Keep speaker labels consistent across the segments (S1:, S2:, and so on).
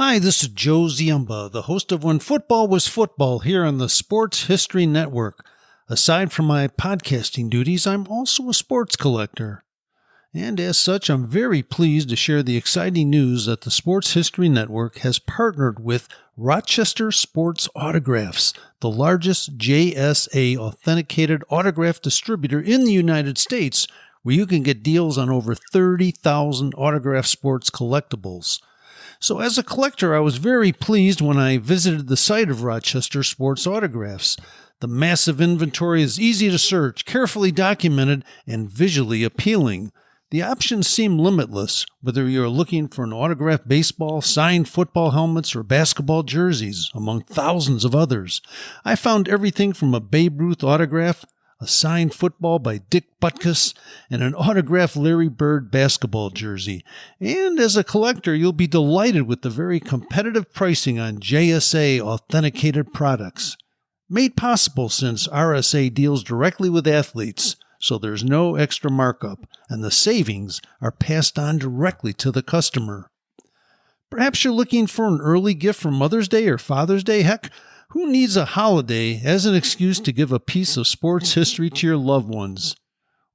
S1: Hi, this is Joe Ziemba, the host of When Football Was Football here on the Sports History Network. Aside from my podcasting duties, I'm also a sports collector. And as such, I'm very pleased to share the exciting news that the Sports History Network has partnered with Rochester Sports Autographs, the largest JSA authenticated autograph distributor in the United States, where you can get deals on over 30,000 autograph sports collectibles. So as a collector, I was very pleased when I visited the site of Rochester Sports Autographs. The massive inventory is easy to search, carefully documented, and visually appealing. The options seem limitless, whether you're looking for an autographed baseball, signed football helmets, or basketball jerseys, among thousands of others. I found everything from a Babe Ruth autograph, a signed football by Dick Butkus, and an autographed Larry Bird basketball jersey. And as a collector, you'll be delighted with the very competitive pricing on JSA authenticated products. Made possible since RSA deals directly with athletes, so there's no extra markup, and the savings are passed on directly to the customer. Perhaps you're looking for an early gift for Mother's Day or Father's Day. Heck, who needs a holiday as an excuse to give a piece of sports history to your loved ones?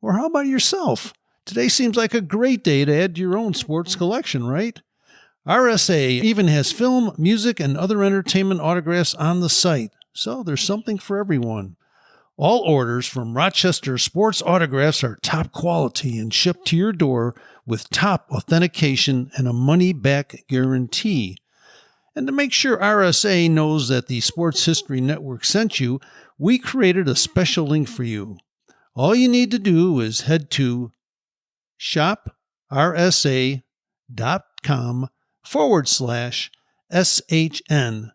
S1: Or how about yourself? Today seems like a great day to add to your own sports collection, right? RSA even has film, music, and other entertainment autographs on the site, so there's something for everyone. All orders from Rochester Sports Autographs are top quality and shipped to your door with top authentication and a money-back guarantee. And to make sure RSA knows that the Sports History Network sent you, we created a special link for you. All you need to do is head to shoprsa.com/SHN.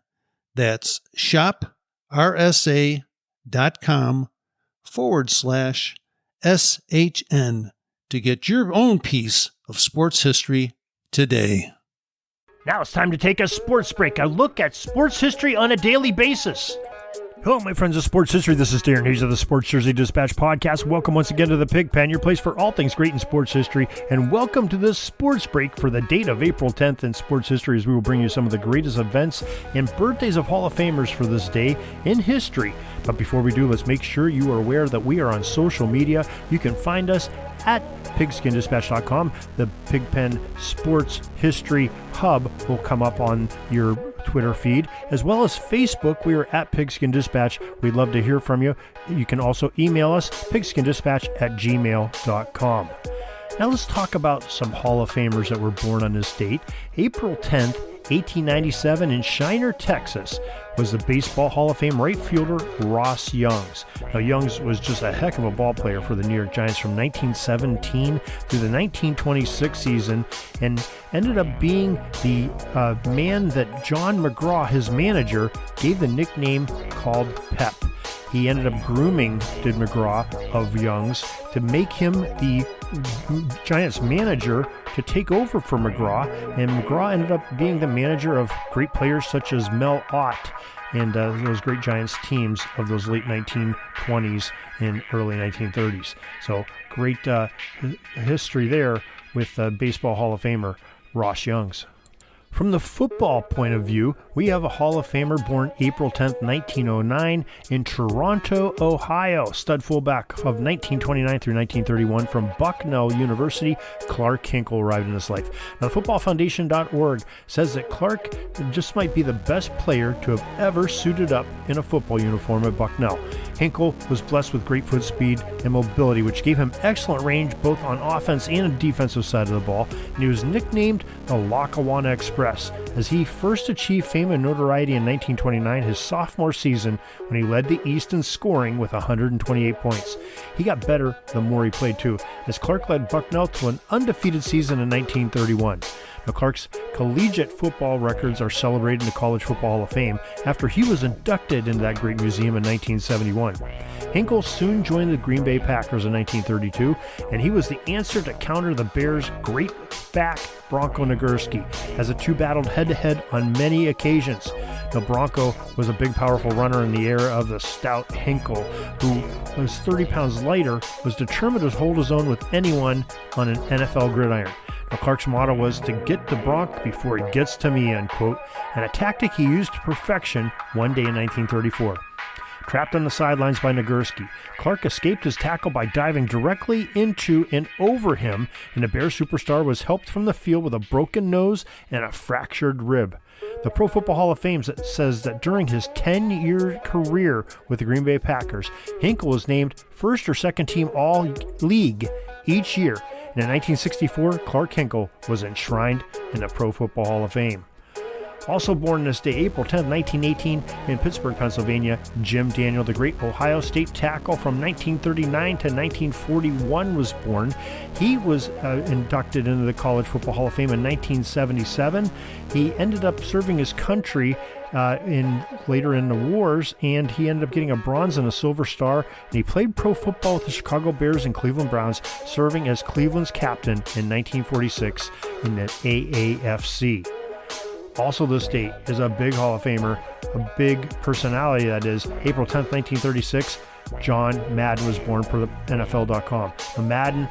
S1: That's shoprsa.com/SHN to get your own piece of sports history today.
S2: Now it's time to take a sports break, a look at sports history on a daily basis. Hello, my friends of sports history. This is Darren Hayes of the Sports Jersey Dispatch podcast. Welcome once again to the Pig Pen, your place for all things great in sports history. And welcome to this sports break for the date of April 10th in sports history, as we will bring you some of the greatest events and birthdays of Hall of Famers for this day in history. But before we do, let's make sure you are aware that we are on social media. You can find us at PigskinDispatch.com. The Pigpen Sports History Hub will come up on your Twitter feed, as well as Facebook. We are at Pigskin Dispatch. We'd love to hear from you. You can also email us, pigskindispatch@gmail.com. Now let's talk about some Hall of Famers that were born on this date. April 10th, 1897 in Shiner, Texas, was the Baseball Hall of Fame right fielder Ross Youngs. Now, Youngs was just a heck of a ball player for the New York Giants from 1917 through the 1926 season, and ended up being the man that John McGraw, his manager, gave the nickname called Pep. He ended up grooming, did McGraw, of Youngs to make him the Giants manager to take over for McGraw, and McGraw ended up being the manager of great players such as Mel Ott and those great Giants teams of those late 1920s and early 1930s. So great history there with Baseball Hall of Famer Ross Youngs. From the football point of view, we have a Hall of Famer born April 10th, 1909 in Toronto, Ohio. Stud fullback of 1929 through 1931 from Bucknell University, Clark Hinkle arrived in his life. Now, footballfoundation.org says that Clark just might be the best player to have ever suited up in a football uniform at Bucknell. Hinkle was blessed with great foot speed and mobility, which gave him excellent range both on offense and the defensive side of the ball, and he was nicknamed the Lackawanna Express, as he first achieved fame and notoriety in 1929, his sophomore season, when he led the East in scoring with 128 points. He got better the more he played too, as Clark led Bucknell to an undefeated season in 1931. Now, Clark's collegiate football records are celebrated in the College Football Hall of Fame after he was inducted into that great museum in 1971. Hinkle soon joined the Green Bay Packers in 1932, and he was the answer to counter the Bears' great back Bronco Nagurski, as the two battled head-to-head on many occasions. Now, Bronco was a big, powerful runner in the era of the stout Hinkle, who was 30 pounds lighter, was determined to hold his own with anyone on an NFL gridiron. Now, Clark's motto was to get the Bronc before he gets to me, unquote, and a tactic he used to perfection one day in 1934. Trapped on the sidelines by Nagurski, Clark escaped his tackle by diving directly into and over him, and the Bears superstar was helped from the field with a broken nose and a fractured rib. The Pro Football Hall of Fame says that during his 10-year career with the Green Bay Packers, Hinkle was named first or second team All-League each year. And in 1964, Clark Hinkle was enshrined in the Pro Football Hall of Fame. Also born this day, April 10, 1918, in Pittsburgh, Pennsylvania, Jim Daniel, the great Ohio State tackle from 1939 to 1941, was born. He was inducted into the College Football Hall of Fame in 1977. He ended up serving his country later in the wars, and he ended up getting a bronze and a silver star, and he played pro football with the Chicago Bears and Cleveland Browns, serving as Cleveland's captain in 1946 in the AAFC. Also this date is a big Hall of Famer, a big personality, that is. April 10th, 1936, John Madden was born per the NFL.com. Now, Madden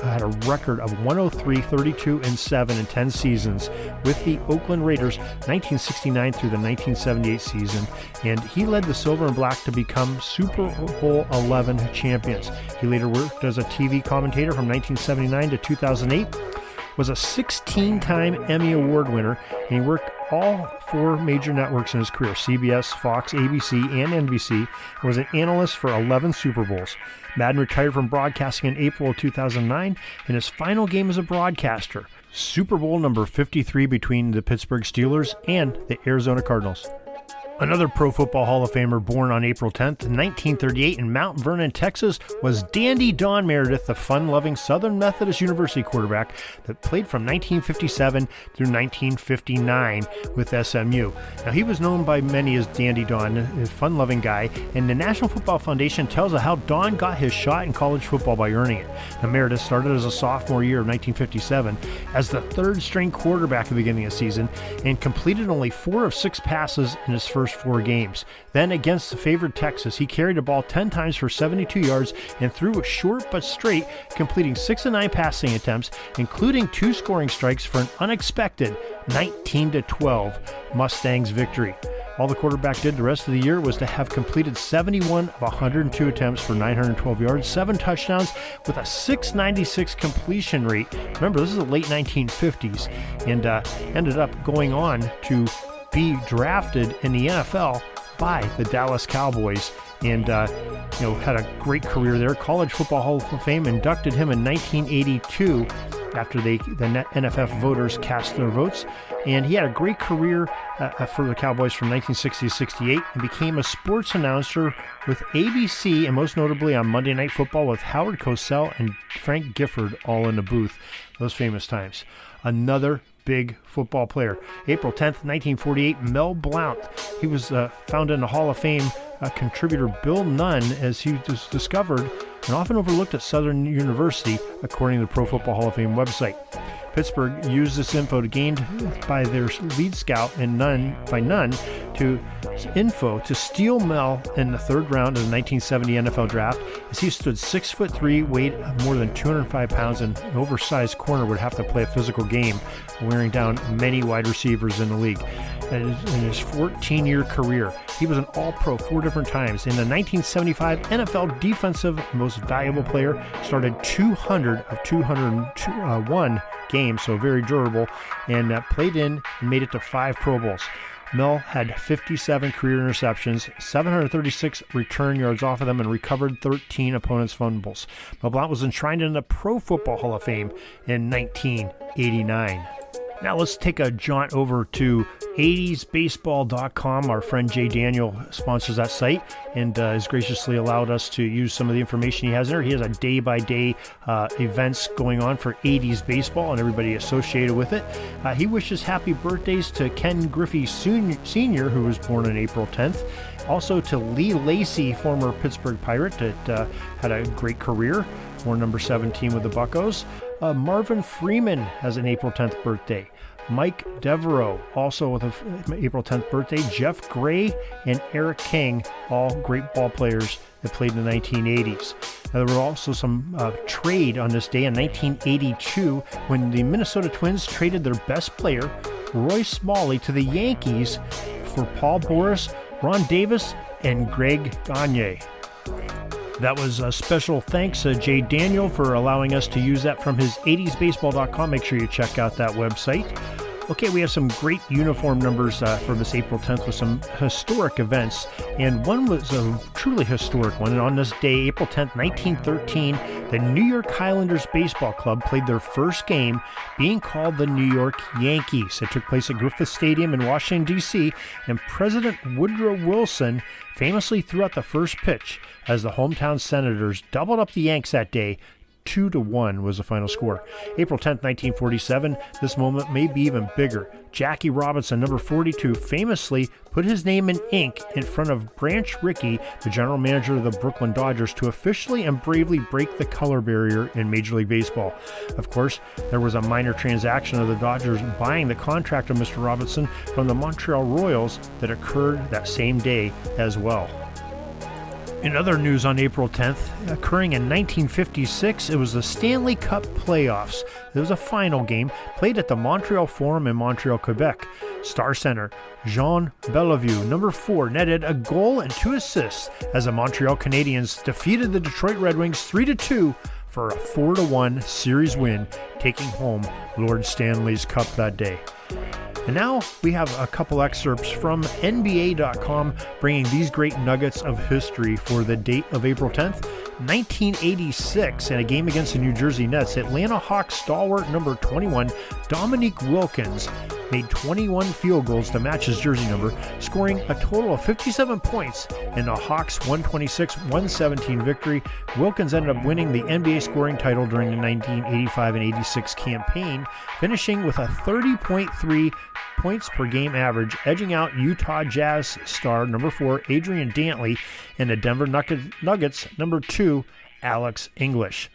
S2: had a record of 103, 32, and 7 in 10 seasons with the Oakland Raiders, 1969 through the 1978 season, and he led the Silver and Black to become Super Bowl 11 champions. He later worked as a TV commentator from 1979 to 2008, was a 16-time Emmy Award winner, and he worked all 4 major networks in his career: CBS, Fox, ABC, and NBC, and was an analyst for 11 Super Bowls. Madden retired from broadcasting in April of 2009, and his final game as a broadcaster, Super Bowl number 53 between the Pittsburgh Steelers and the Arizona Cardinals. Another Pro Football Hall of Famer born on April 10th, 1938 in Mount Vernon, Texas, was Dandy Don Meredith, the fun-loving Southern Methodist University quarterback that played from 1957 through 1959 with SMU. Now, he was known by many as Dandy Don, a fun-loving guy, and the National Football Foundation tells us how Don got his shot in college football by earning it. Now, Meredith started as a sophomore year of 1957 as the third-string quarterback at the beginning of the season and completed only 4 of 6 passes in his first 4 games. Then against the favored Texas, he carried the ball 10 times for 72 yards and threw it short but straight, completing 6 of 9 passing attempts, including 2 scoring strikes for an unexpected 19-12 Mustangs victory. All the quarterback did the rest of the year was to have completed 71 of 102 attempts for 912 yards, 7 touchdowns, with a 696 completion rate. Remember, this is the late 1950s, and ended up going on to be drafted in the NFL by the Dallas Cowboys, and had a great career there. College Football Hall of Fame inducted him in 1982 after the NFF voters cast their votes, and he had a great career for the Cowboys from 1960 to 68 and became a sports announcer with ABC, and most notably on Monday Night Football with Howard Cosell and Frank Gifford all in the booth. Those famous times. Another big football player. April 10th, 1948, Mel Blount. He was found in the Hall of Fame contributor Bill Nunn, as he was discovered and often overlooked at Southern University, according to the Pro Football Hall of Fame website. Pittsburgh used this info gained by their lead scout and Nunn to steal Mel in the 3rd round of the 1970 NFL draft, as he stood 6'3", weighed more than 205 pounds, and an oversized corner would have to play a physical game, wearing down many wide receivers in the league. In his 14-year career, he was an All-Pro 4 different times. In the 1975 NFL Defensive Most Valuable Player, started 200 of 201 games, so very durable, and played in and made it to 5 Pro Bowls. Mel had 57 career interceptions, 736 return yards off of them, and recovered 13 opponents' fumbles. Mel Blount was enshrined in the Pro Football Hall of Fame in 1989. Now let's take a jaunt over to 80sbaseball.com. Our friend Jay Daniel sponsors that site and has graciously allowed us to use some of the information he has there. He has a day-by-day events going on for 80s baseball and everybody associated with it. He wishes happy birthdays to Ken Griffey Sr., who was born on April 10th. Also to Lee Lacy, former Pittsburgh Pirate that had a great career, wore number 17 with the Buccos. Marvin Freeman has an April 10th birthday. Mike Devereaux, also with an April 10th birthday. Jeff Gray and Eric King, all great ball players that played in the 1980s. Now, there were also some trade on this day in 1982 when the Minnesota Twins traded their best player, Roy Smalley, to the Yankees for Paul Boris, Ron Davis, and Greg Gagne. That was a special thanks to Jay Daniel for allowing us to use that from his 80sbaseball.com. Make sure you check out that website. Okay, we have some great uniform numbers for this April 10th with some historic events, and one was a truly historic one. And on this day, April 10th, 1913, the New York Highlanders Baseball Club played their first game, being called the New York Yankees. It took place at Griffith Stadium in Washington, D.C., and President Woodrow Wilson famously threw out the first pitch as the hometown Senators doubled up the Yanks that day. 2-1 was the final score. April 10th, 1947, this moment may be even bigger. Jackie Robinson, number 42, famously put his name in ink in front of Branch Rickey, the general manager of the Brooklyn Dodgers, to officially and bravely break the color barrier in Major League Baseball. Of course, there was a minor transaction of the Dodgers buying the contract of Mr. Robinson from the Montreal Royals that occurred that same day as well. In other news on April 10th, occurring in 1956, it was the Stanley Cup playoffs. It was a final game played at the Montreal Forum in Montreal, Quebec. Star center Jean Bellevue, number 4, netted a goal and 2 assists as the Montreal Canadiens defeated the Detroit Red Wings 3-2 for a 4-1 series win, taking home Lord Stanley's Cup that day. And now we have a couple excerpts from NBA.com bringing these great nuggets of history for the date of April 10th. 1986, in a game against the New Jersey Nets, Atlanta Hawks stalwart number 21, Dominique Wilkins, made 21 field goals to match his jersey number, scoring a total of 57 points in the Hawks' 126-117 victory. Wilkins ended up winning the NBA scoring title during the 1985 and 86 campaign, finishing with a 30.3 points per game average, edging out Utah Jazz star number 4, Adrian Dantley, and the Denver Nuggets number 2, Alex English.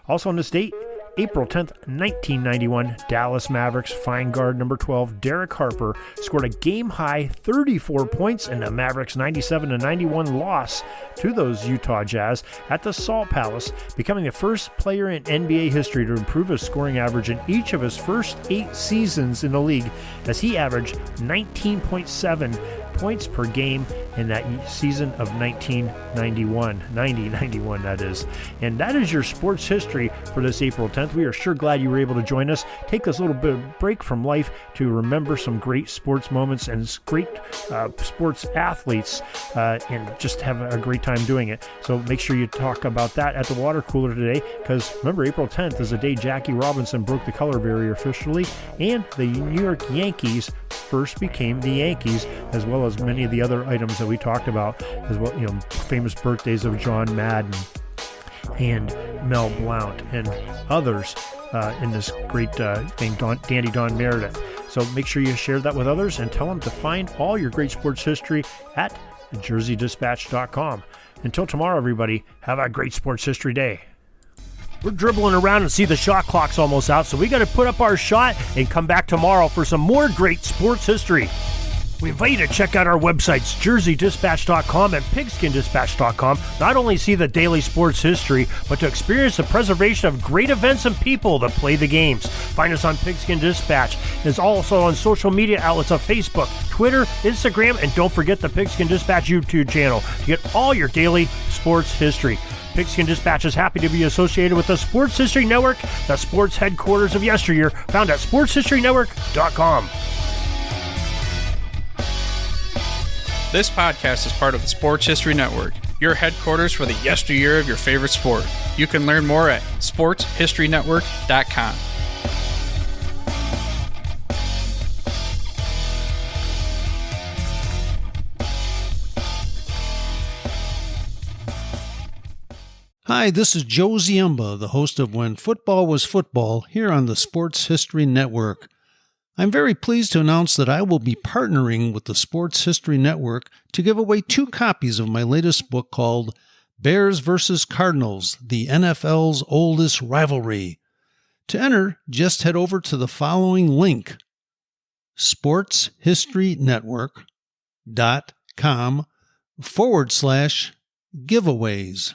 S2: Also on this date, April 10th, 1991, Dallas Mavericks fine guard number 12, Derek Harper, scored a game-high 34 points in the Mavericks' 97-91 loss to those Utah Jazz at the Salt Palace, becoming the first player in NBA history to improve his scoring average in each of his first 8 seasons in the league, as he averaged 19.7 points per game in that season of 1991, that is. And that is your sports history for this April 10th. We are sure glad you were able to join us. Take this little bit of break from life to remember some great sports moments and great sports athletes and just have a great time doing it. So make sure you talk about that at the water cooler today, because remember, April 10th is the day Jackie Robinson broke the color barrier officially, and the New York Yankees first became the Yankees, as well as many of the other items that we talked about, as well, famous birthdays of John Madden and Mel Blount and others in this great thing, Dandy Don Meredith. So make sure you share that with others and tell them to find all your great sports history at jerseydispatch.com. Until tomorrow, everybody, have a great sports history day. We're dribbling around and see the shot clock's almost out, so we got to put up our shot and come back tomorrow for some more great sports history. We invite you to check out our websites, jerseydispatch.com and pigskindispatch.com. Not only see the daily sports history, but to experience the preservation of great events and people that play the games. Find us on Pigskin Dispatch. It's also on social media outlets of Facebook, Twitter, Instagram, and don't forget the Pigskin Dispatch YouTube channel to get all your daily sports history. Pigskin Dispatch is happy to be associated with the Sports History Network, the sports headquarters of yesteryear, found at sportshistorynetwork.com.
S3: This podcast is part of the Sports History Network, your headquarters for the yesteryear of your favorite sport. You can learn more at sportshistorynetwork.com.
S1: Hi, this is Joe Ziemba, the host of When Football Was Football, here on the Sports History Network. I'm very pleased to announce that I will be partnering with the Sports History Network to give away 2 copies of my latest book called Bears vs. Cardinals, the NFL's Oldest Rivalry. To enter, just head over to the following link, sportshistorynetwork.com/giveaways.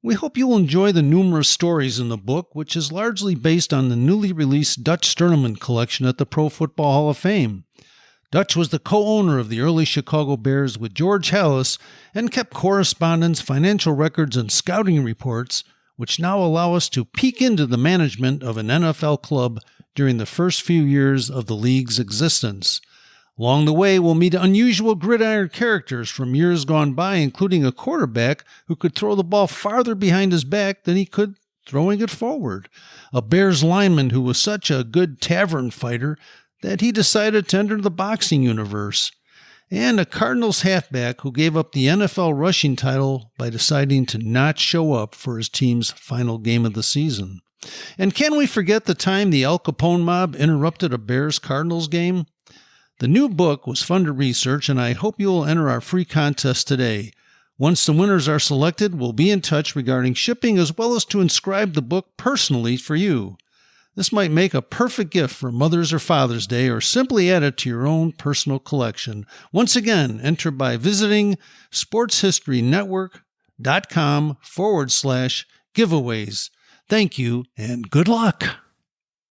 S1: We hope you'll enjoy the numerous stories in the book, which is largely based on the newly released Dutch Tournament collection at the Pro Football Hall of Fame. Dutch was the co-owner of the early Chicago Bears with George Halas and kept correspondence, financial records, and scouting reports, which now allow us to peek into the management of an NFL club during the first few years of the league's existence. Along the way, we'll meet unusual gridiron characters from years gone by, including a quarterback who could throw the ball farther behind his back than he could throwing it forward, a Bears lineman who was such a good tavern fighter that he decided to enter the boxing universe, and a Cardinals halfback who gave up the NFL rushing title by deciding to not show up for his team's final game of the season. And can we forget the time the Al Capone mob interrupted a Bears-Cardinals game? The new book was fun to research, and I hope you will enter our free contest today. Once the winners are selected, we'll be in touch regarding shipping as well as to inscribe the book personally for you. This might make a perfect gift for Mother's or Father's Day, or simply add it to your own personal collection. Once again, enter by visiting sportshistorynetwork.com/giveaways. Thank you and good luck.